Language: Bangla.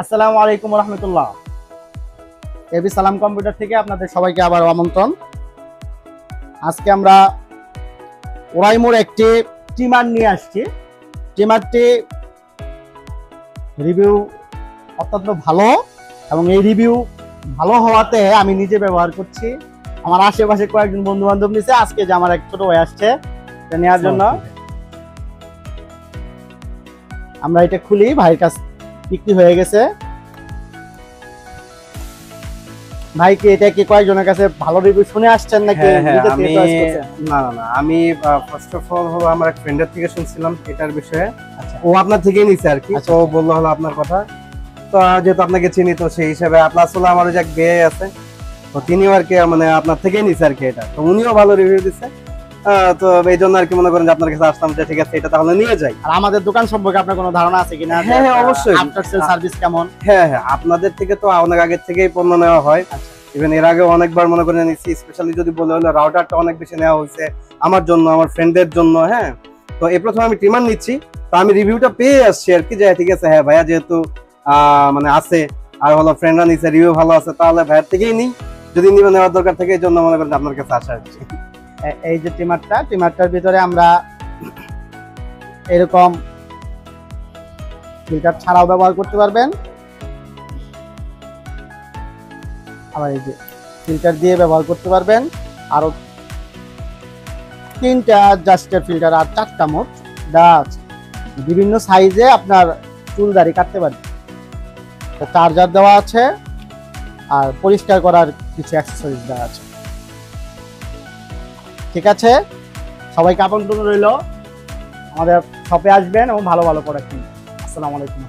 আসসালামু আলাইকুম রহমতুল্লাহ। এবি সালাম কম্পিউটার থেকে আপনাদের সবাইকে আবার আমন্ত্রণ। আজকে আমরা ওরাইমোর একটি ট্রিমার নিয়ে আসছি। ট্রিমারটি রিভিউ অত্যন্ত ভালো এবং এই রিভিউ ভালো হওয়াতে আমি নিজে ব্যবহার করছি। আমার আশেপাশে কয়েকজন বন্ধু বান্ধব নিছে, আজকে যে আমার এক ছোট ভাই আসছে এটা নেওয়ার জন্য। আমরা এটা খুলি, ভাইয়ের কাছে বিক্রি হয়ে গেছে। ভাই কি এটা কি কয়েকজনের কাছে ভালো রিভিউ শুনে আসছেন নাকি? আমি ফার্স্ট অফ অল হলো আমার এক ফ্রেন্ডের থেকে শুনছিলাম এটার বিষয়ে। ও আপনার থেকেই নিছে আর কি। তো বললো হলো আপনার কথা, তো যেহেতু আপনাকে চিনি তো সেই হিসাবে প্লাস হলো আমার যে এক বিয়ে আছে তো তিনিও আর কি মানে আপনার থেকেই নিছে আর কি এটা। তো উনিও ভালো রিভিউ দিচ্ছে, তো এই জন্য আর কি মনে করেন যে আপনার কাছে আসলাম যে ঠিক আছে এটা তাহলে নিয়ে যাই। আর আমাদের দোকান সম্পর্কে আপনার কোনো ধারণা আছে কিনা? হ্যাঁ অবশ্যই। আফটার সেল সার্ভিস কেমন? হ্যাঁ আপনাদের থেকে তো অনেক আগের থেকেই পণ্য নেওয়া হয়। ইভেন এর আগে অনেকবার মনে করে নিচ্ছি, স্পেশালি যদি বলে হলো রাউটারটা অনেক বেশি নেওয়া হয়েছে আমার জন্য, আমার ফ্রেন্ডদের জন্য। হ্যাঁ, তো এই প্রথমে আমি ট্রিমার নিচ্ছি, তো আমি রিভিউটা পেয়ে আসছি আর কি যে ঠিক আছে হ্যাঁ ভাইয়া যেহেতু মানে আছে আর হলো ফ্রেন্ডরা নিচ্ছে রিভিউ ভালো আছে তাহলে ভাইয়ের থেকেই নিই, যদি নিবে নেওয়ার দরকার থাকে এই জন্য মনে করেন আপনার কাছে আসা আর কি। এই যে ট্রিমারটার ভিতরে আমরা এরকম ফিল্টার ছাড়াও ব্যবহার করতে পারবেন, আবার এই যে ফিল্টার দিয়ে ব্যবহার করতে পারবেন। আরো 3টা জাস্টের ফিল্টার আর 4টা মোট দেওয়া আছে। বিভিন্ন সাইজে আপনার চুল দাড়ি কাটতে পারবেন। চার্জার দেওয়া আছে আর পরিষ্কার করার কিছু অ্যাক্সেসরিজ দেওয়া আছে। ঠিক আছে, সবাইকে আমন্ত্রণ রইল, আমাদের শপে আসবেন এবং ভালো ভালো প্রোডাক্ট কিনবেন। আসসালামু আলাইকুম।